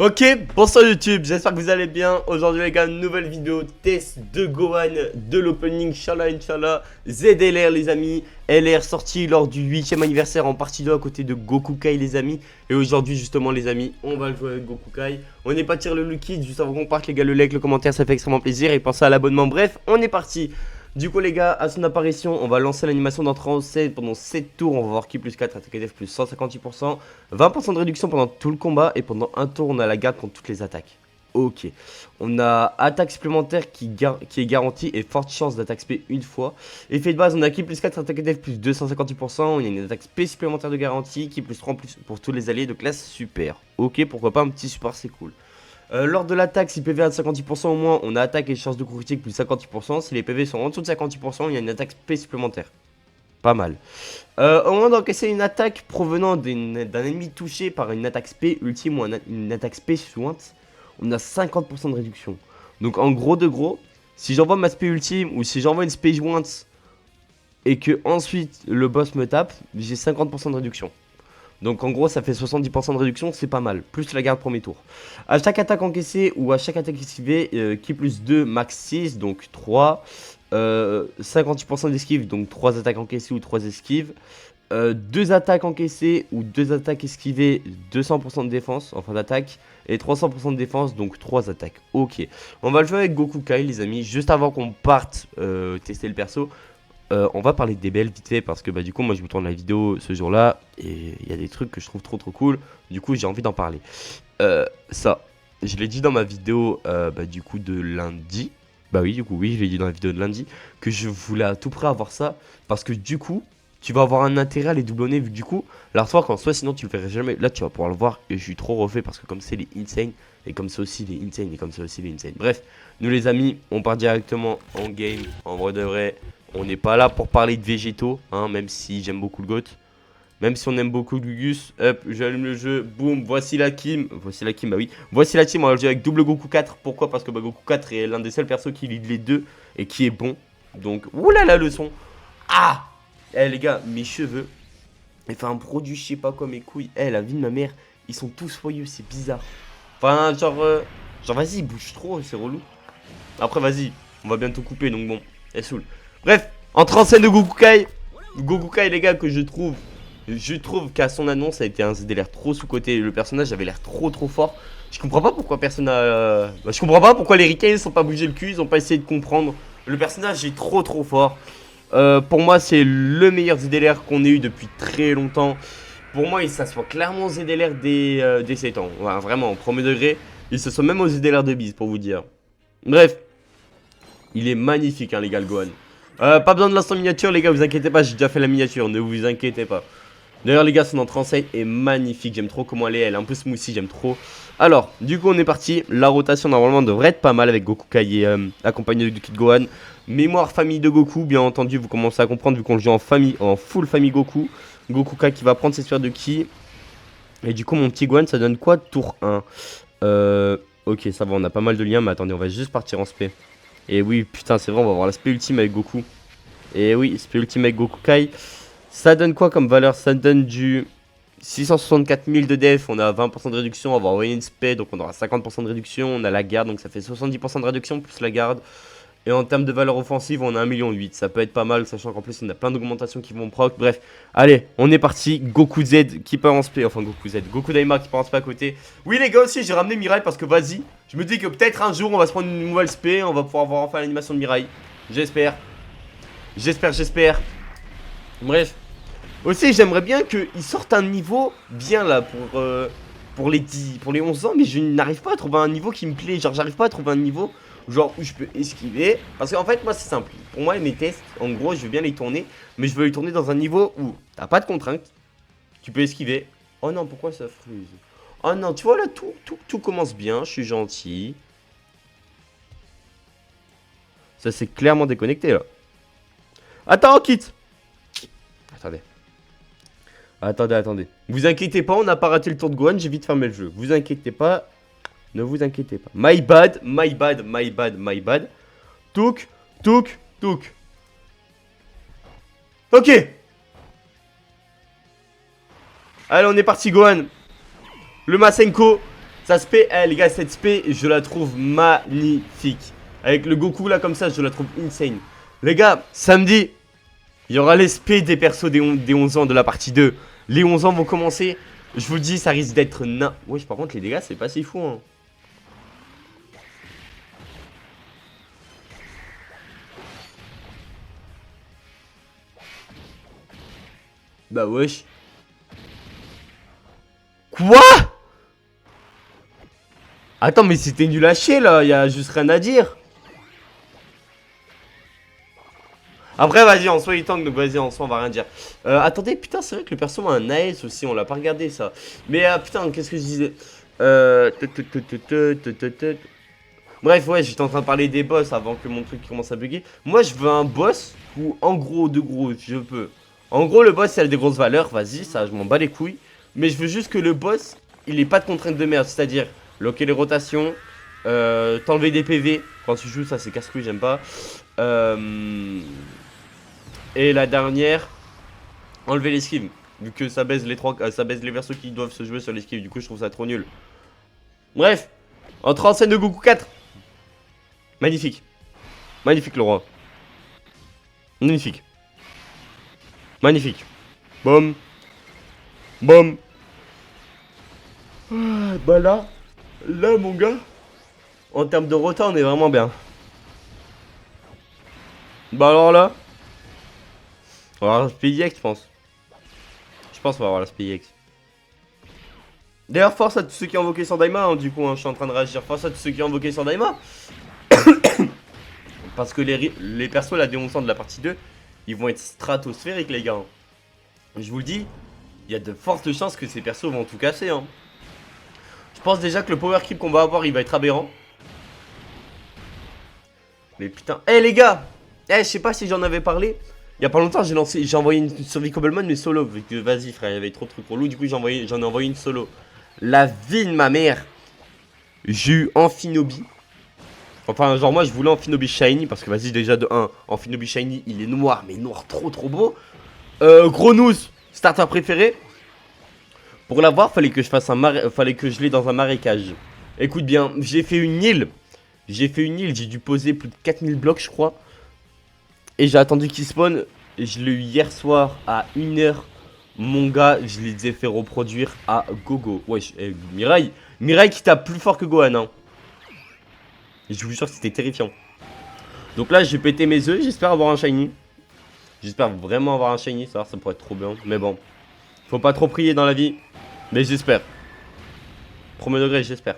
Ok, bonsoir YouTube, j'espère que vous allez bien. Aujourd'hui les gars, nouvelle vidéo test de Gohan, de l'opening, Inch'Allah, ZLR les amis. LR sorti lors du 8ème anniversaire en partie 2 à côté de Goku Kai les amis. Et aujourd'hui justement les amis, on va jouer avec Goku Kai. On est parti le Lucky, juste avant qu'on parte les gars, le like, le commentaire, ça fait extrêmement plaisir. Et pensez à l'abonnement, bref, on est parti. Du coup les gars, à son apparition, on va lancer l'animation d'entrée en scène pendant 7 tours. On va voir qui plus 4, attaque def plus 158%, 20% de réduction pendant tout le combat. Et pendant un tour, on a la garde contre toutes les attaques. Ok, on a attaque supplémentaire qui est garantie et forte chance d'attaque SP une fois. Effet de base, on a qui plus 4, attaque def plus 258%. On a une attaque SP supplémentaire de garantie qui plus 3 plus pour tous les alliés de classe super. Ok, pourquoi pas un petit support, c'est cool. Lors de l'attaque, si PV a de 56% au moins, on a attaque et chance de coup critique plus 58%. Si les PV sont en dessous de 58%, il y a une attaque SP supplémentaire. Pas mal. Au moment d'encaisser une attaque provenant d'un ennemi touché par une attaque SP ultime ou une attaque SP suivante, on a 50% de réduction. Donc en gros de gros, si j'envoie ma SP ultime ou si j'envoie une SP jointe et que ensuite le boss me tape, j'ai 50% de réduction. Donc en gros ça fait 70% de réduction, c'est pas mal, plus la garde premier tour. À chaque attaque encaissée ou à chaque attaque esquivée, qui plus 2 max 6, donc 3, 58% d'esquive, donc 3 attaques encaissées ou 3 esquives, 2 attaques encaissées ou 2 attaques esquivées, 200% de défense en fin d'attaque, et 300% de défense, donc 3 attaques. Ok, on va le jouer avec Goku Kai les amis, juste avant qu'on parte tester le perso. On va parler des BL vite fait parce que bah, du coup moi je me tourne la vidéo ce jour là et il y a des trucs que je trouve trop cool, du coup j'ai envie d'en parler. Ça, je l'ai dit dans ma vidéo du coup de lundi, bah oui du coup oui je l'ai dit dans la vidéo de lundi, que je voulais à tout près avoir ça parce que du coup tu vas avoir un intérêt à les doublonner vu que du coup l'artwork en soi sinon tu le verrais jamais, là tu vas pouvoir le voir et je suis trop refait parce que comme c'est les insane et comme c'est aussi les insane et comme c'est aussi les insane. Bref, nous les amis on part directement en game, en vrai de vrai. On n'est pas là pour parler de végétaux, hein, même si j'aime beaucoup le GOAT. Même si on aime beaucoup Gugus. Hop, j'allume le jeu. Boum, voici la Kim. Voici la Kim, bah oui. Voici la team, on va le jouer avec double Goku 4. Pourquoi? Parce que bah, Goku 4 est l'un des seuls persos qui lead les deux et qui est bon. Donc, oulala le son. Ah eh les gars, mes cheveux. Il fait un produit, je sais pas quoi, mes couilles. Eh, la vie de ma mère, ils sont tous soyeux, c'est bizarre. Enfin, genre vas-y, bouge trop, c'est relou. Après, vas-y, on va bientôt couper, donc bon, elle saoule. Bref, entre en scène de Goku Kai. Goku Kai, les gars, que je trouve qu'à son annonce, ça a été un ZDLR trop sous-côté. Le personnage avait l'air trop fort. Je comprends pas pourquoi personne a... je comprends pas pourquoi les Ricains ne sont pas bougé le cul, ils ont pas essayé de comprendre. Le personnage est trop fort. Pour moi, c'est le meilleur ZDLR qu'on ait eu depuis très longtemps. Pour moi, il s'assoit clairement au ZDLR des 7 ans. Ouais, vraiment, au premier degré. Il se soit même au ZDLR de Biz, pour vous dire. Bref. Il est magnifique, hein, les gars, le Gohan. Pas besoin de l'instant miniature, les gars, vous inquiétez pas, j'ai déjà fait la miniature, ne vous inquiétez pas. D'ailleurs, les gars, son entrée en scène est magnifique, j'aime trop comment elle est un peu smoothie, j'aime trop. Alors, du coup, on est parti. La rotation, normalement, devrait être pas mal avec Goku Kai et accompagné du Kid Gohan. Mémoire famille de Goku, bien entendu, vous commencez à comprendre, vu qu'on le joue en famille, en full famille Goku. Goku Kai qui va prendre ses sphères de Ki. Et du coup, mon petit Gohan, ça donne quoi? Tour 1. Ok, ça va, on a pas mal de liens, mais attendez, on va juste partir en spé. Et oui, putain, c'est vrai, on va avoir l'aspect ultime avec Goku. Et oui, l'aspect ultime avec Goku Kai. Ça donne quoi comme valeur? Ça donne du 664 000 de def. On a 20% de réduction. On va envoyer une spé, donc on aura 50% de réduction. On a la garde, donc ça fait 70% de réduction plus la garde. Et en termes de valeur offensive, on a 1,8 million. Ça peut être pas mal, sachant qu'en plus, on a plein d'augmentations qui vont proc. Bref, allez, on est parti. Goku Z qui part en spé. Enfin, Goku Z. Goku Daima qui part en spé à côté. Oui, les gars, aussi, j'ai ramené Mirai parce que vas-y. Je me dis que peut-être un jour, on va se prendre une nouvelle spé. On va pouvoir voir enfin l'animation de Mirai. J'espère. J'espère. Bref. Aussi, j'aimerais bien qu'ils sortent un niveau bien là pour les 11 ans. Mais je n'arrive pas à trouver un niveau qui me plaît. Genre, j'arrive pas à trouver un niveau genre où je peux esquiver. Parce qu'en fait, moi, c'est simple. Pour moi, mes tests, en gros, je veux bien les tourner. Mais je veux les tourner dans un niveau où t'as pas de contraintes. Tu peux esquiver. Oh non, pourquoi ça freeze? Oh non, tu vois là, tout commence bien. Je suis gentil. Ça s'est clairement déconnecté là. Attends, quitte. Attendez. Vous inquiétez pas, on n'a pas raté le tour de Gohan, j'ai vite fermé le jeu. Vous inquiétez pas. Ne vous inquiétez pas. My bad. Touk. Ok. Allez, on est parti, Gohan. Le Masenko. Sa spé, les gars, cette spé, je la trouve magnifique. Avec le Goku là comme ça, je la trouve insane. Les gars, samedi, il y aura les spé des persos des 11 ans de la partie 2. Les 11 ans vont commencer. Je vous le dis, ça risque d'être wesh, par contre, les dégâts, c'est pas si fou, hein. Bah wesh. Quoi? Attends, mais c'était nul à chier là, y a juste rien à dire. Après, vas-y, en soi il tank, donc vas-y, en soi on va rien dire. Attendez, putain, c'est vrai que le perso a un AS aussi, on l'a pas regardé ça. Mais putain, qu'est-ce que je disais? Bref, ouais, j'étais en train de parler des boss avant que mon truc commence à bugger. Moi, je veux un boss où, en gros, de gros, je peux. En gros, le boss, il a des grosses valeurs, vas-y, ça, je m'en bats les couilles. Mais je veux juste que le boss, il ait pas de contraintes de merde, c'est-à-dire loquer les rotations, t'enlever des PV quand tu joues, ça c'est casse-couille, j'aime pas. Et la dernière, enlever l'esquive. Vu que ça baise ça baise les persos qui doivent se jouer sur l'esquive, du coup je trouve ça trop nul. Bref, entre en scène de Goku 4. Magnifique. Magnifique le roi. Magnifique. Magnifique. Boum. Boum. Bah là, mon gars, en termes de rota, on est vraiment bien. Bah alors là, on va avoir la SPIX, je pense. Je pense qu'on va avoir la SPIX. D'ailleurs, force à tous ceux qui ont invoqué Sandaima, hein, du coup, hein, je suis en train de réagir. Force à tous ceux qui ont invoqué Sandaima. Parce que les persos, là, des 11 de la partie 2, ils vont être stratosphériques, les gars. Je vous le dis, il y a de fortes chances que ces persos vont tout casser, hein. Je pense déjà que le power creep qu'on va avoir, il va être aberrant. Mais putain, les gars, je sais pas si j'en avais parlé. Il y a pas longtemps, j'ai envoyé une survie Cobblemon, mais solo. Vu que vas-y, frère, il y avait trop de trucs pour loup. Du coup, j'en ai envoyé une solo. La vie de ma mère. J'ai eu Amphinobi. Enfin, genre, moi, je voulais Amphinobi Shiny. Parce que, vas-y, déjà, de 1, Amphinobi Shiny, il est noir, mais noir trop beau. Gronous, starter préféré. Pour l'avoir, fallait que je l'ai dans un marécage. Écoute bien, j'ai fait une île. J'ai dû poser plus de 4000 blocs, je crois. Et j'ai attendu qu'il spawn. Je l'ai eu hier soir à 1h. Mon gars, je les ai fait reproduire à gogo. Wesh, Mirai qui tape plus fort que Gohan, hein. Je vous jure que c'était terrifiant. Donc là, j'ai pété mes œufs. J'espère avoir un shiny. J'espère vraiment avoir un shiny. Ça pourrait être trop bien. Mais bon, faut pas trop prier dans la vie. Mais j'espère. Premier degré, j'espère.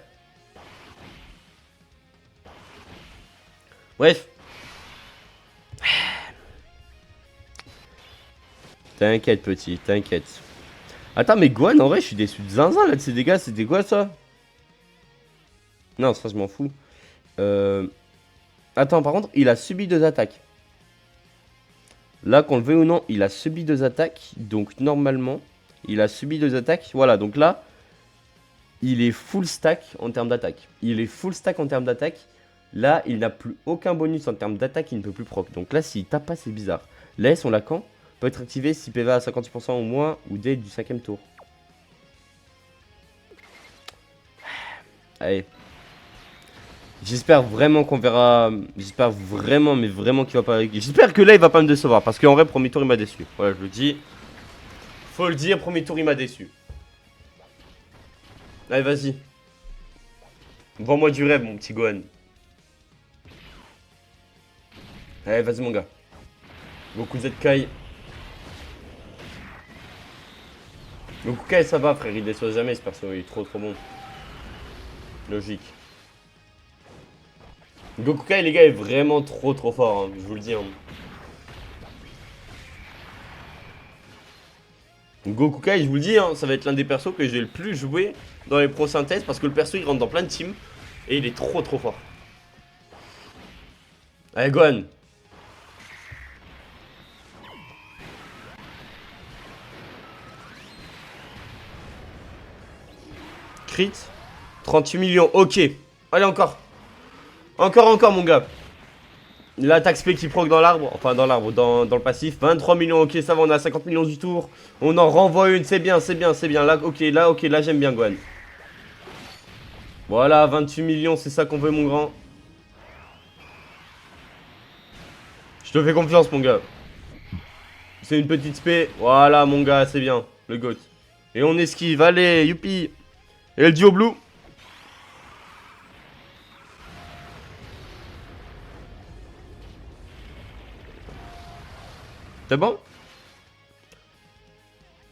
Bref. T'inquiète, petit, t'inquiète. Attends, mais Gohan, en vrai, je suis déçu de zinzin là de ces dégâts. C'était quoi ça? Non, ça, je m'en fous. Attends, par contre, il a subi 2 attaques. Là, qu'on le veuille ou non, il a subi 2 attaques. Donc, normalement, il a subi 2 attaques. Voilà, donc là, il est full stack en termes d'attaque. Là, il n'a plus aucun bonus en termes d'attaque. Il ne peut plus proc. Donc là, s'il tape pas, c'est bizarre. Là, on l'a quand peut être activé si PV à 50% ou moins ou dès du 5ème tour. Allez. J'espère vraiment qu'on verra. J'espère vraiment, mais vraiment qu'il va pas. J'espère que là, il va pas me décevoir. Parce qu'en vrai, premier tour, il m'a déçu. Voilà, je le dis. Faut le dire, premier tour, il m'a déçu. Allez, vas-y. Vends-moi du rêve, mon petit Gohan. Allez, vas-y, mon gars. Goku ZK. Goku Kai, ça va, frère. Il déçoit jamais, ce perso. Il est trop bon. Logique. Goku Kai, les gars, est vraiment trop fort. Hein, je vous le dis. Hein. Goku Kai, je vous le dis, hein, ça va être l'un des persos que j'ai le plus joué dans les pro synthèses parce que le perso il rentre dans plein de teams et il est trop fort. Allez, Gohan. Crit. 38 millions, ok. Allez, encore. Encore, mon gars. L'attaque spé qui proc dans l'arbre. Enfin, dans l'arbre, dans le passif. 23 millions, ok, ça va, on a 50 millions du tour. On en renvoie une, c'est bien. Là, ok, là, j'aime bien, Gohan. Voilà, 28 millions, c'est ça qu'on veut, mon grand. Je te fais confiance, mon gars. C'est une petite spé. Voilà, mon gars, c'est bien. Le GOAT. Et on esquive. Allez, youpi. Et le duo blue. C'est bon?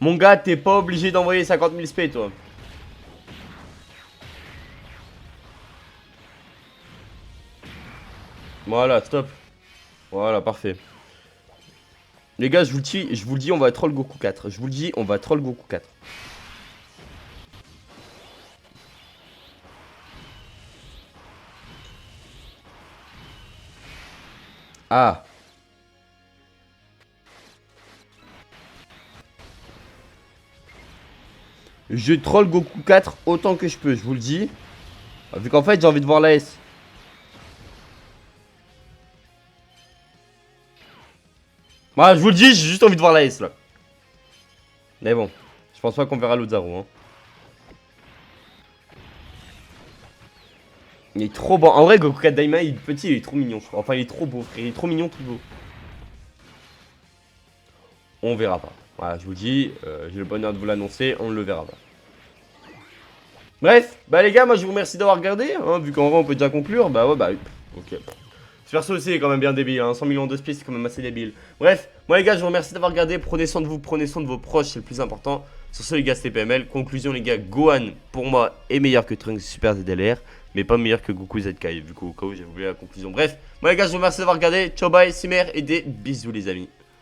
Mon gars, t'es pas obligé d'envoyer 50 000 spé, toi. Voilà, stop. Voilà, parfait. Les gars, je vous le dis, on va troll Goku 4. Je vous le dis, on va troll Goku 4. Ah. Je troll Goku 4 autant que je peux, je vous le dis. Vu qu'en fait, j'ai envie de voir la S. Moi, je vous le dis, j'ai juste envie de voir la S là. Mais bon, je pense pas qu'on verra l'autre Zaro. Hein. Il est trop bon. En vrai, Goku 4 Daima, il est petit, il est trop mignon. Enfin, il est trop beau, frère. Il est trop mignon, tout beau. On verra pas. Voilà, je vous le dis, j'ai le bonheur de vous l'annoncer, on ne le verra pas. Bref, bah les gars, moi je vous remercie d'avoir regardé. Hein, vu qu'en vrai, on peut déjà conclure. Bah ouais, bah ok. Ce perso aussi est quand même bien débile, hein. 100 millions de spies, c'est quand même assez débile. Bref, moi les gars, je vous remercie d'avoir regardé. Prenez soin de vous, prenez soin de vos proches, c'est le plus important. Sur ce, les gars, c'était PML. Conclusion, les gars, Gohan, pour moi, est meilleur que Trunks Super ZLR, mais pas meilleur que Goku ZK. Du coup, au cas où j'ai oublié la conclusion. Bref, moi les gars, je vous remercie d'avoir regardé. Ciao, bye, Simer, et des bisous, les amis.